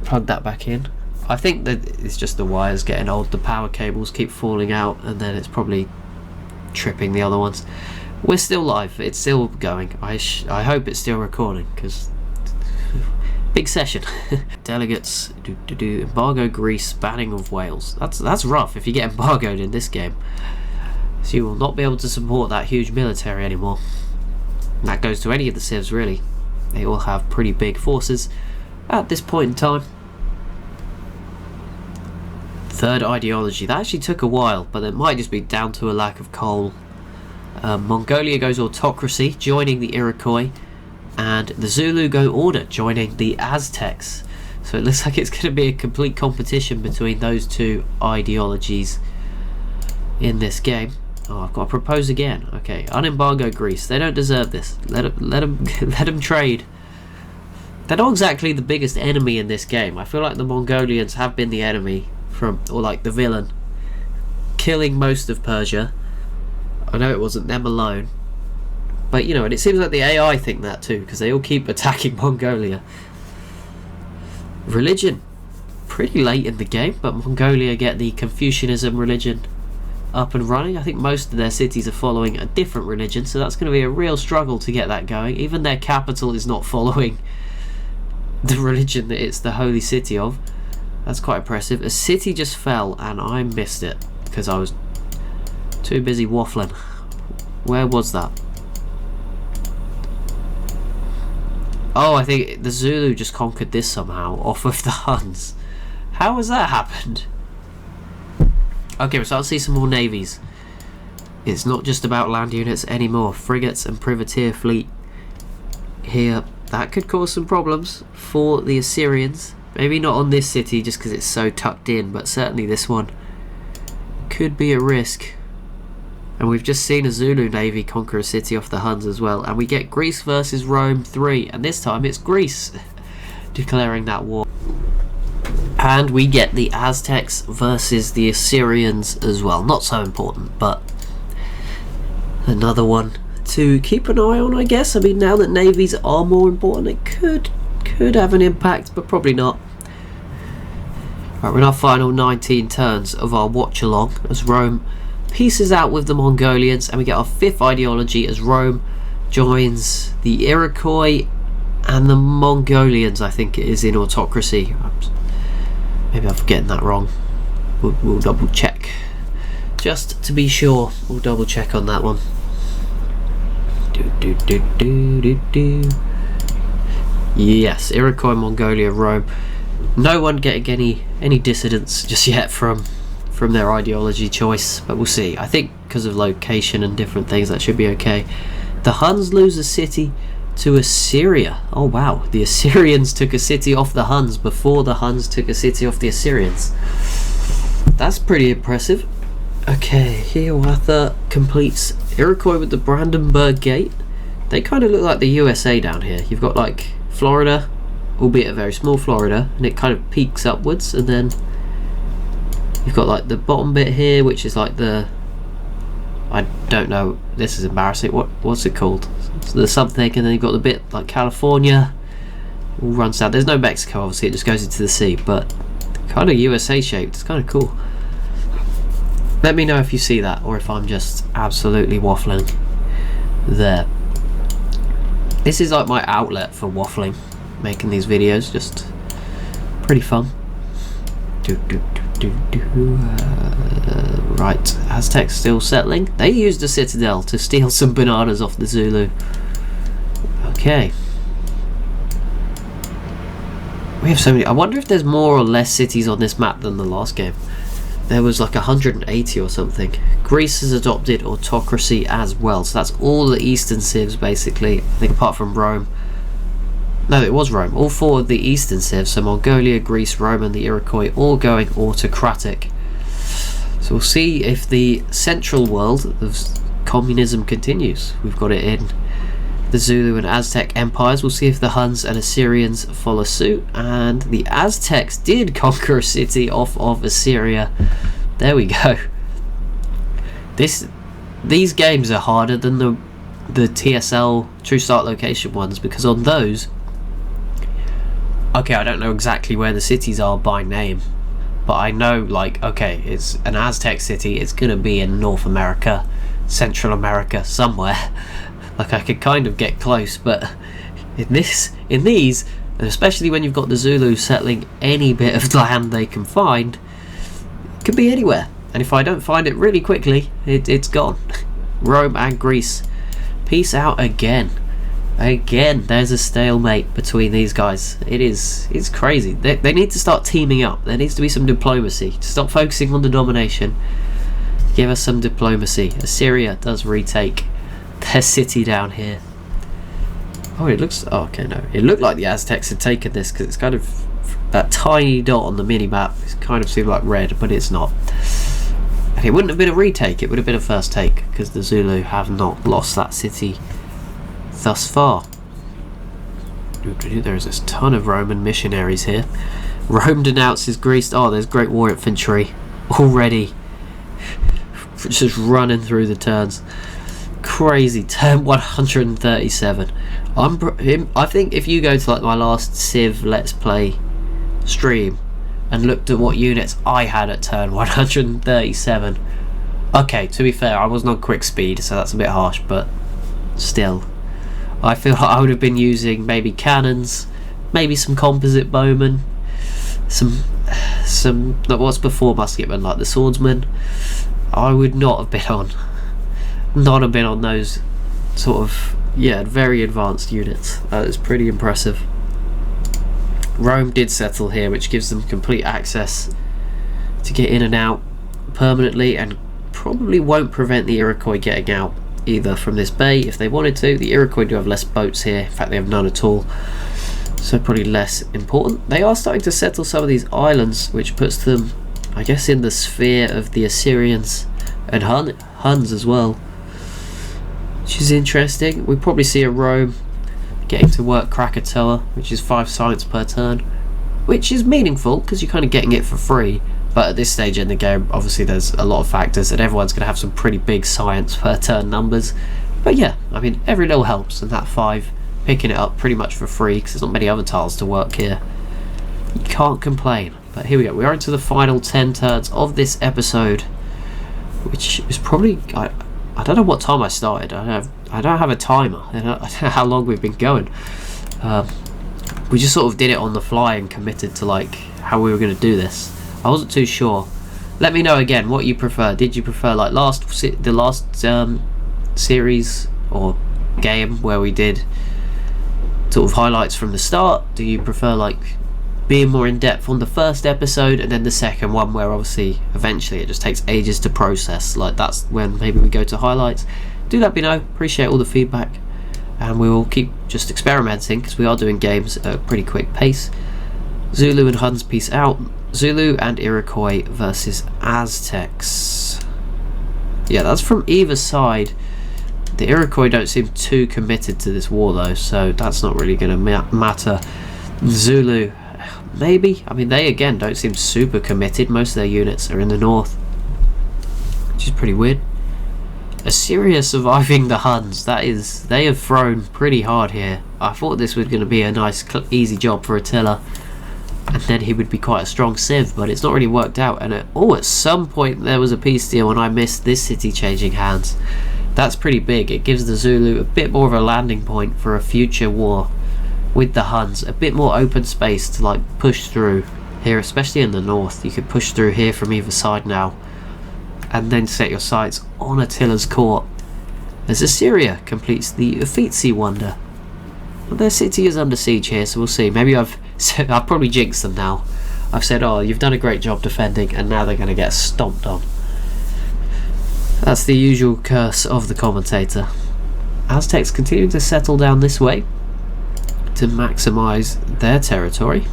plug that back in. I think that it's just the wires getting old. The power cables keep falling out, and then it's probably tripping the other ones. We're still live. It's still going. I hope it's still recording, because big session. Delegates embargo Greece, banning of Wales. That's rough if you get embargoed in this game. So you will not be able to support that huge military anymore. And that goes to any of the civs really. They all have pretty big forces at this point in time. Third ideology. That actually took a while, but it might just be down to a lack of coal. Mongolia goes autocracy, joining the Iroquois, and the Zulu go order, joining the Aztecs. So it looks like it's going to be a complete competition between those two ideologies in this game. Oh, I've got to propose again. Okay, unembargo Greece. They don't deserve this. Let them trade. They're not exactly the biggest enemy in this game. I feel like the Mongolians have been the enemy or like the villain, killing most of Persia. I know it wasn't them alone, but you know, and it seems like the AI think that too, because they all keep attacking Mongolia. Religion, pretty late in the game, but Mongolia get the Confucianism religion up and running. I think most of their cities are following a different religion, so that's going to be a real struggle to get that going. Even their capital is not following the religion that it's the holy city of. That's quite impressive. A city just fell and I missed it because I was too busy waffling. Where was that? Oh, I think the Zulu just conquered this somehow off of the Huns. How has that happened? Okay, we're starting to see some more navies. It's not just about land units anymore. Frigates and privateer fleet here. That could cause some problems for the Assyrians. Maybe not on this city just because it's so tucked in, but certainly this one could be at risk. And we've just seen a Zulu navy conquer a city off the Huns as well. And we get Greece versus Rome 3, and this time it's Greece declaring that war. And we get the Aztecs versus the Assyrians as well. Not so important, but another one to keep an eye on, I guess. I mean, now that navies are more important, it could have an impact, but probably not. Right, we're in our final 19 turns of our watch along as Rome pieces out with the Mongolians, and we get our fifth ideology as Rome joins the Iroquois and the Mongolians. I think it is in autocracy. Maybe I'm getting that wrong. We'll double check just to be sure. We'll double check on that one. Yes, Iroquois, Mongolia, Rome. No one getting any dissidents just yet from their ideology choice, but we'll see. I think because of location and different things, that should be okay. The Huns lose a city to Assyria. Oh wow, the Assyrians took a city off the Huns before the Huns took a city off the Assyrians. That's pretty impressive. Okay, Hiawatha completes Iroquois with the Brandenburg Gate. They kind of look like the USA down here. You've got like Florida, albeit a very small Florida, and it kind of peaks upwards, and then you've got like the bottom bit here, which is like the, I don't know, this is embarrassing, what's it called? So there's something, and then you've got the bit like California, all runs down. There's no Mexico, obviously, it just goes into the sea, but kind of USA shaped. It's kind of cool. Let me know if you see that, or if I'm just absolutely waffling there. This is like my outlet for waffling, making these videos, just pretty fun. Right, Aztecs still settling. They used a citadel to steal some bananas off the Zulu. Okay. We have so many. I wonder if there's more or less cities on this map than the last game. there was like 180 or something. Greece has adopted autocracy as well, so that's all the Eastern Civs basically, I think, apart from Rome. No, it was Rome. All 4 of the Eastern Civs, so Mongolia, Greece, Rome and the Iroquois, all going autocratic. So we'll see if the central world of communism continues. We've got it in the Zulu and Aztec empires. We'll see if the Huns and Assyrians follow suit. And the Aztecs did conquer a city off of Assyria. There we go. These games are harder than the TSL True Start Location ones, because on those, okay, I don't know exactly where the cities are by name, but I know, like, okay, it's an Aztec city, it's gonna be in North America, Central America, somewhere. Like, I could kind of get close, but in these, and especially when you've got the Zulus settling any bit of land they can find, it could be anywhere. And if I don't find it really quickly, it's gone. Rome and Greece, peace out again. Again, there's a stalemate between these guys. It's crazy. They need to start teaming up. There needs to be some diplomacy. Stop focusing on the domination. Give us some diplomacy. Assyria does retake their city down here. Oh, it looks... Oh, okay, no. It looked like the Aztecs had taken this, because it's kind of... That tiny dot on the mini-map, it kind of seemed like red, but it's not. And it wouldn't have been a retake, it would have been a first take, because the Zulu have not lost that city thus far. There's a ton of Roman missionaries here. Rome denounces Greece. Oh, there's Great War infantry already just running through the turns. Crazy. Turn 137. I think if you go to like my last Civ Let's Play stream and looked at what units I had at turn 137, okay, to be fair, I wasn't on quick speed, so that's a bit harsh, but still, I feel like I would have been using maybe cannons, maybe some composite bowmen, some what's before musketmen, like the swordsmen. I would not have been on those sort of, yeah, very advanced units. That is pretty impressive. Rome did settle here, which gives them complete access to get in and out permanently, and probably won't prevent the Iroquois getting out either from this bay if they wanted to. The Iroquois do have less boats here, in fact they have none at all, so probably less important. They are starting to settle some of these islands, which puts them, I guess, in the sphere of the Assyrians and Huns as well, which is interesting. We probably see a Rome getting to work Krakatoa, which is 5 science per turn, which is meaningful because you're kind of getting it for free. But at this stage in the game, obviously there's a lot of factors, and everyone's going to have some pretty big science per turn numbers. But yeah, I mean, every little helps, and that 5, picking it up pretty much for free because there's not many other tiles to work here. You can't complain. But here we go, we are into the final 10 turns of this episode, which is probably, I don't know what time I started. I don't have a timer. I don't know how long we've been going. We just sort of did it on the fly and committed to like how we were going to do this. I wasn't too sure. Let me know again what you prefer. Did you prefer like the last series or game where we did sort of highlights from the start? Do you prefer like being more in depth on the first episode and then the second one where obviously eventually it just takes ages to process? Like that's when maybe we go to highlights. Do let me know. Appreciate all the feedback, and we will keep just experimenting because we are doing games at a pretty quick pace. Zulu and Huns, peace out. Zulu and Iroquois versus Aztecs. Yeah, that's from either side. The Iroquois don't seem too committed to this war though, so that's not really going to matter. Zulu, maybe. I mean, they again don't seem super committed. Most of their units are in the north, which is pretty weird. Assyria surviving the Huns. That is, they have thrown pretty hard here. I thought this was going to be a nice easy job for Attila, and then he would be quite a strong civ, but it's not really worked out. And at some point there was a peace deal and I missed this city changing hands. That's pretty big. It gives the Zulu a bit more of a landing point for a future war with the Huns, a bit more open space to like push through here, especially in the north. You could push through here from either side now and then set your sights on Attila's court as Assyria completes the Uffizi wonder. Well, their city is under siege here, so we'll see. Maybe I've probably jinxed them now. I've said, oh, you've done a great job defending, and now they're going to get stomped on. That's the usual curse of the commentator. Aztecs continue to settle down this way to maximise their territory.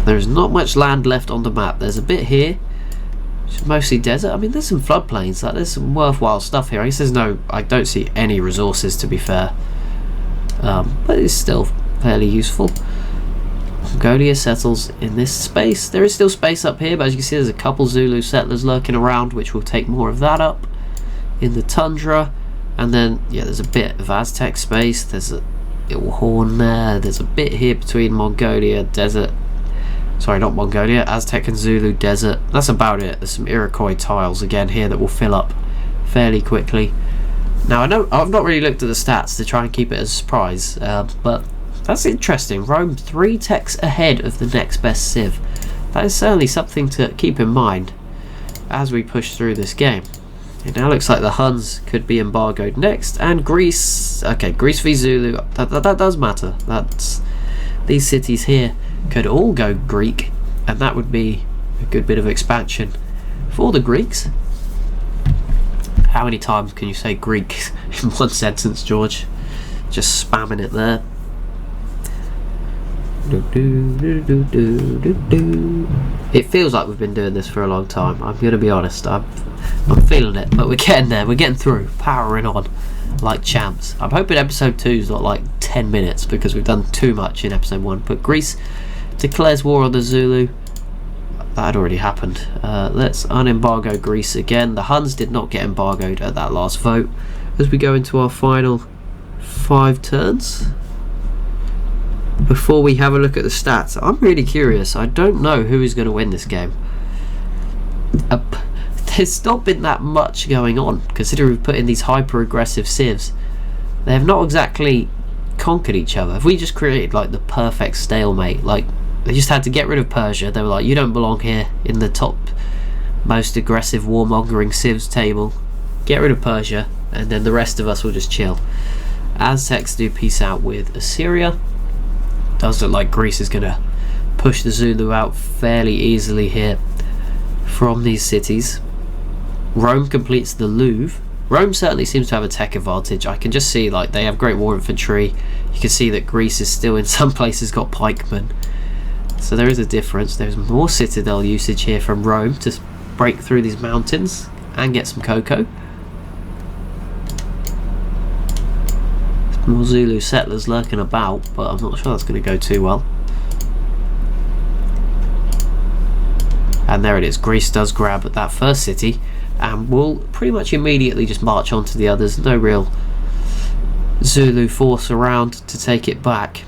There's not much land left on the map. There's a bit here, which is mostly desert. I mean, there's some floodplains. Like, there's some worthwhile stuff here. I guess I don't see any resources, to be fair. But it's still fairly useful. Mongolia settles in this space. There is still space up here, but as you can see, there's a couple Zulu settlers lurking around, which will take more of that up in the tundra. And then, yeah, there's a bit of Aztec space. There's a little horn there. There's a bit here between Mongolia, desert. Sorry, not Mongolia, Aztec and Zulu desert. That's about it. There's some Iroquois tiles again here that will fill up fairly quickly. Now, I know I've not really looked at the stats to try and keep it as a surprise, but that's interesting. Rome 3 techs ahead of the next best civ. That is certainly something to keep in mind as we push through this game. It now looks like the Huns could be embargoed next, and Greece. Okay, Greece v Zulu. That does matter. That's these cities here could all go Greek, and that would be a good bit of expansion for the Greeks. How many times can you say Greek in one sentence, George? Just spamming it there. It feels like we've been doing this for a long time. I'm going to be honest. I'm feeling it, but we're getting there. We're getting through, powering on like champs. I'm hoping episode 2 is not like 10 minutes because we've done too much in episode 1. But Greece declares war on the Zulu. That had already happened. Let's unembargo Greece again. The Huns did not get embargoed at that last vote. As we go into our final 5 turns, before we have a look at the stats, I'm really curious. I don't know who is going to win this game. There's not been that much going on, considering we've put in these hyper aggressive civs. They have not exactly conquered each other. Have we just created like the perfect stalemate? Like, they just had to get rid of Persia. They were like, you don't belong here in the top most aggressive warmongering civs table. Get rid of Persia, and then the rest of us will just chill. Aztecs do peace out with Assyria. Does look like Greece is going to push the Zulu out fairly easily here from these cities. Rome completes the Louvre. Rome certainly seems to have a tech advantage. I can just see like they have great war infantry. You can see that Greece is still in some places got pikemen. So there is a difference. There's more citadel usage here from Rome to break through these mountains and get some cocoa. More Zulu settlers lurking about, but I'm not sure that's going to go too well. And there it is. Greece does grab at that first city and will pretty much immediately just march on to the others. No real Zulu force around to take it back.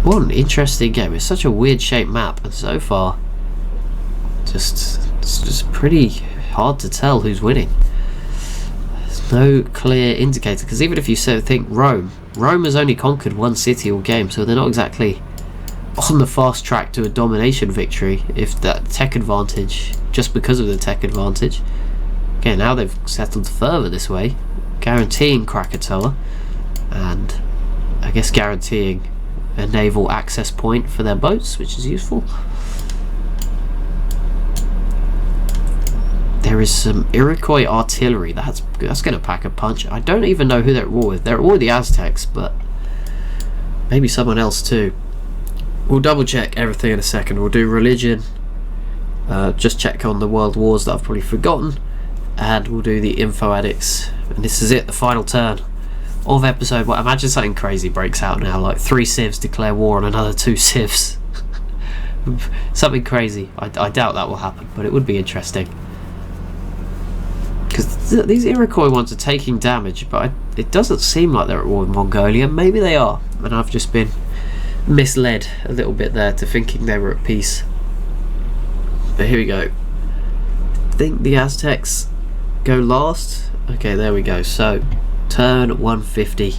What an interesting game. It's such a weird shaped map, and so far it's just pretty hard to tell who's winning. There's no clear indicator, because even if you think Rome has only conquered one city all game, so they're not exactly on the fast track to a domination victory, if that tech advantage, just because of the tech advantage. Okay, now they've settled further this way, guaranteeing Krakatoa, and I guess guaranteeing a naval access point for their boats, which is useful. There is some Iroquois artillery. That's going to pack a punch. I don't even know who they're at war with. They're at war with the Aztecs, but maybe someone else too. We'll double check everything in a second. We'll do religion, just check on the world wars that I've probably forgotten, and we'll do the info addicts. And this is it, the final turn of episode 1. Imagine something crazy breaks out now, like 3 civs declare war on another 2 civs. Something crazy. I doubt that will happen, but it would be interesting. Because these Iroquois ones are taking damage, but it doesn't seem like they're at war with Mongolia. Maybe they are, and I've just been misled a little bit there to thinking they were at peace. But here we go. I think the Aztecs go last. Okay, there we go. So turn 150.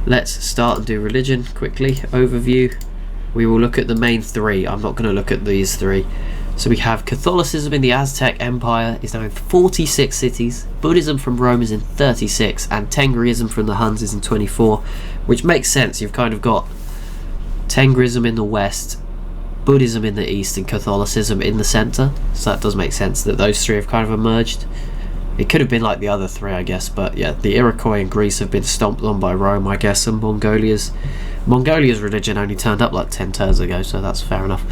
Let's start and do religion quickly. Overview. We will look at the main 3. I'm not going to look at these 3. So we have Catholicism in the Aztec Empire is now in 46 cities, Buddhism from Rome is in 36, and Tengrism from the Huns is in 24, which makes sense. You've kind of got Tengrism in the west, Buddhism in the east, and Catholicism in the centre, so that does make sense that those three have kind of emerged. It could have been like the other three, I guess, but yeah, the Iroquois in Greece have been stomped on by Rome, I guess, and Mongolia's religion only turned up like 10 turns ago, so that's fair enough.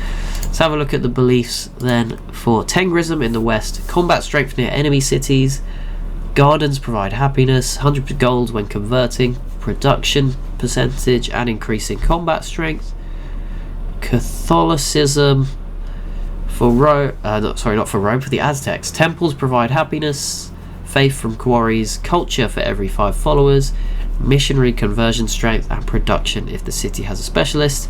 Let's have a look at the beliefs then for Tengrism in the west. Combat strength near enemy cities, gardens provide happiness, 100 gold when converting, production percentage and increasing combat strength. Catholicism for not for Rome, for the Aztecs. Temples provide happiness, faith from quarries, culture for every 5 followers, missionary conversion strength and production if the city has a specialist.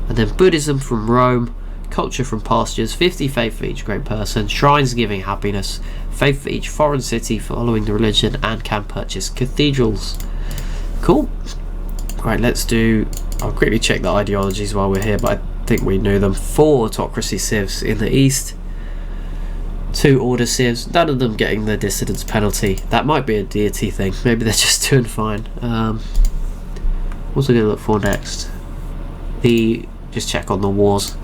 And then Buddhism from Rome, culture from pastures, 50 faith for each great person, shrines giving happiness, faith for each foreign city following the religion, and can purchase cathedrals. Cool. Right, I'll quickly check the ideologies while we're here, but I think we knew them. 4 autocracy civs in the east, 2 order civs, none of them getting the dissidence penalty. That might be a deity thing, maybe they're just doing fine. What's I going to look for next? Just check on the wars.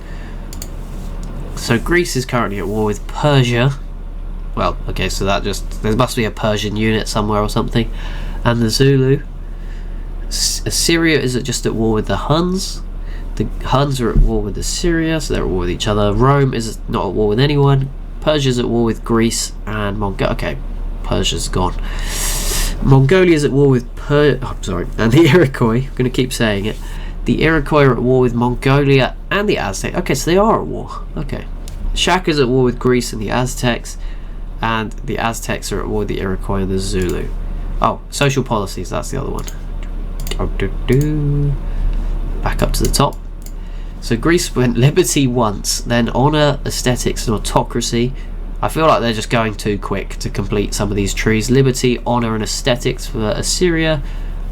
So Greece is currently at war with Persia. Well, okay, so there must be a Persian unit somewhere or something. And the Zulu. Assyria is just at war with the Huns. The Huns are at war with Assyria, so they're at war with each other. Rome is not at war with anyone. Persia's at war with Greece and Mongolia. Okay, Persia's gone. Mongolia's at war with and the Iroquois. I'm going to keep saying it. The Iroquois are at war with Mongolia and the Aztecs. Okay, so they are at war. Okay. Shaka's at war with Greece and the Aztecs, and the Aztecs are at war with the Iroquois and the Zulu. Oh, social policies, that's the other one. Back up to the top. So Greece went liberty once, then honour, aesthetics and autocracy. I feel like they're just going too quick to complete some of these trees. Liberty, honour and aesthetics for Assyria.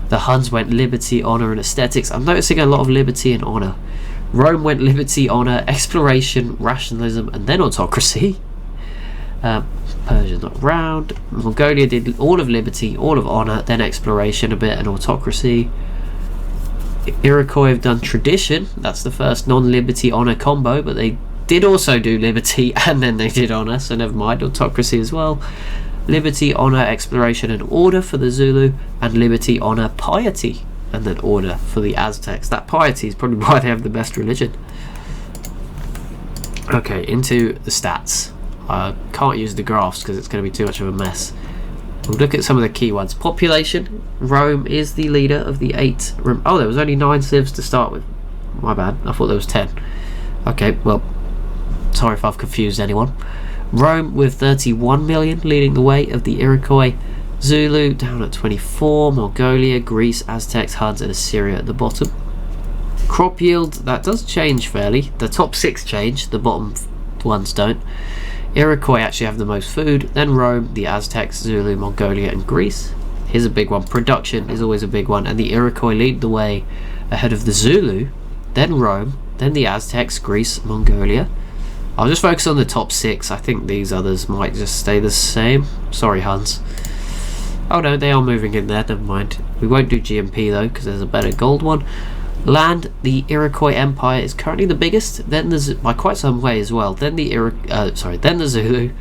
The Huns went liberty, honour and aesthetics. I'm noticing a lot of liberty and honour. Rome went liberty, honour, exploration, rationalism and then autocracy. Persia's not round. Mongolia did all of liberty, all of honour, then exploration a bit and autocracy. Iroquois have done tradition. That's the first non-liberty honour combo, but they did also do liberty and then they did honour, so never mind, autocracy as well. Liberty, honour, exploration and order for the Zulu, and liberty, honour, piety and then order for the Aztecs. That piety is probably why they have the best religion. Okay, into the stats. I can't use the graphs because it's going to be too much of a mess. We'll look at some of the key ones. Population. Rome is the leader of the 8. Oh, there was only 9 civs to start with. My bad. I thought there was 10. Okay, well, sorry if I've confused anyone. Rome with 31 million leading the way of the Iroquois. Zulu down at 24. Mongolia, Greece, Aztecs, Huns and Assyria at the bottom. Crop yield, that does change fairly. The top 6 change, the bottom ones don't. Iroquois actually have the most food, then Rome, the Aztecs, Zulu, Mongolia and Greece. Here's a big one. Production is always a big one, and the Iroquois lead the way ahead of the Zulu, then Rome, then the Aztecs, Greece, Mongolia. I'll just focus on the top 6. I think these others might just stay the same. Sorry, Huns. Oh no, they are moving in there, never mind. We won't do GMP though, because there's a better gold one. Land, the Iroquois Empire is currently the biggest, then by quite some way as well. Then the then the Zulu,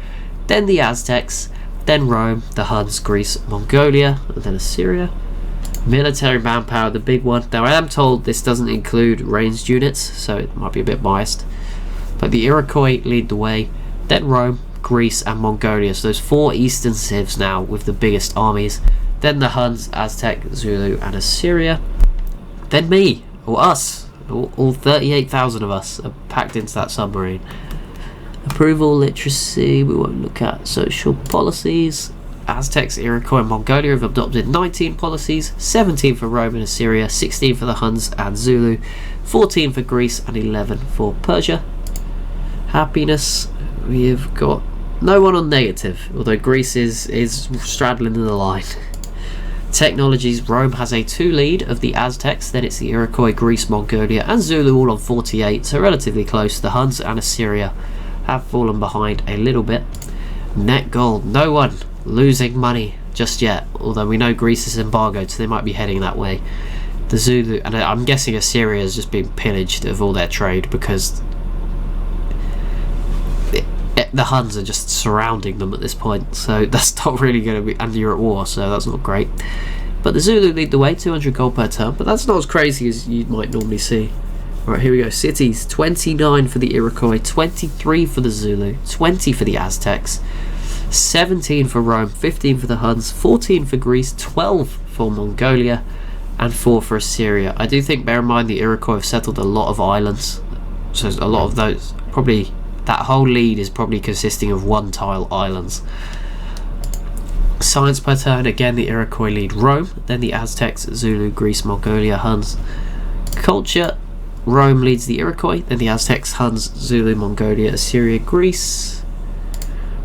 then the Aztecs, then Rome, the Huns, Greece, Mongolia, and then Assyria. Military manpower, the big one. Now I am told this doesn't include ranged units, so it might be a bit biased. But the Iroquois lead the way, then Rome, Greece, and Mongolia. So those 4 eastern civs now with the biggest armies. Then the Huns, Aztec, Zulu, and Assyria. Then me. Or us, all 38,000 of us are packed into that submarine. Approval, literacy, we won't look at. Social policies. Aztecs, Iroquois and Mongolia have adopted 19 policies, 17 for Rome and Assyria, 16 for the Huns and Zulu, 14 for Greece and 11 for Persia. Happiness, we have got no one on negative, although Greece is straddling the line. Technologies, Rome has a 2 lead of the Aztecs, then it's the Iroquois, Greece, Mongolia and Zulu all on 48, so relatively close. The Huns and Assyria have fallen behind a little bit. Net gold, no one losing money just yet, although we know Greece is embargoed, so they might be heading that way. The Zulu, and I'm guessing Assyria has just been pillaged of all their trade because the Huns are just surrounding them at this point, so that's not really going to be, and you're at war, so that's not great. But the Zulu lead the way, 200 gold per turn, but that's not as crazy as you might normally see. Right, here we go. Cities, 29 for the Iroquois, 23 for the Zulu, 20 for the Aztecs, 17 for Rome, 15 for the Huns, 14 for Greece, 12 for Mongolia, and 4 for Assyria. I do think, bear in mind, the Iroquois have settled a lot of islands, so a lot of those, probably, that whole lead is probably consisting of one-tile islands. Science per turn, again the Iroquois lead Rome, then the Aztecs, Zulu, Greece, Mongolia, Huns. Culture, Rome leads the Iroquois, then the Aztecs, Huns, Zulu, Mongolia, Assyria, Greece.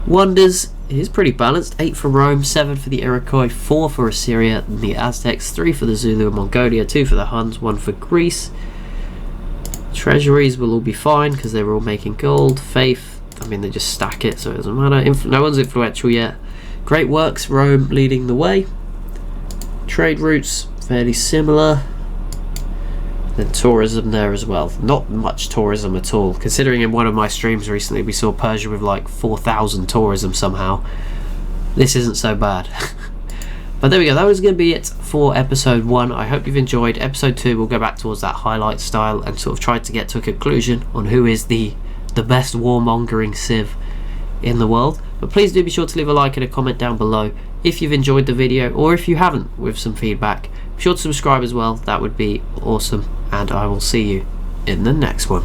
Wonders is pretty balanced, 8 for Rome, 7 for the Iroquois, 4 for Assyria, and the Aztecs, 3 for the Zulu and Mongolia, 2 for the Huns, 1 for Greece. Treasuries will all be fine because they were all making gold. Faith, I mean, they just stack it, so it doesn't matter. No one's influential yet. Great works, Rome leading the way. Trade routes, fairly similar. Then tourism there as well. Not much tourism at all, considering in one of my streams recently we saw Persia with like 4,000 tourism somehow. This isn't so bad. But there we go, that was going to be it for episode 1. I hope you've enjoyed. Episode 2 we'll go back towards that highlight style and sort of try to get to a conclusion on who is the best warmongering civ in the world. But please do be sure to leave a like and a comment down below if you've enjoyed the video, or if you haven't, with some feedback. Be sure to subscribe as well, that would be awesome, and I will see you in the next one.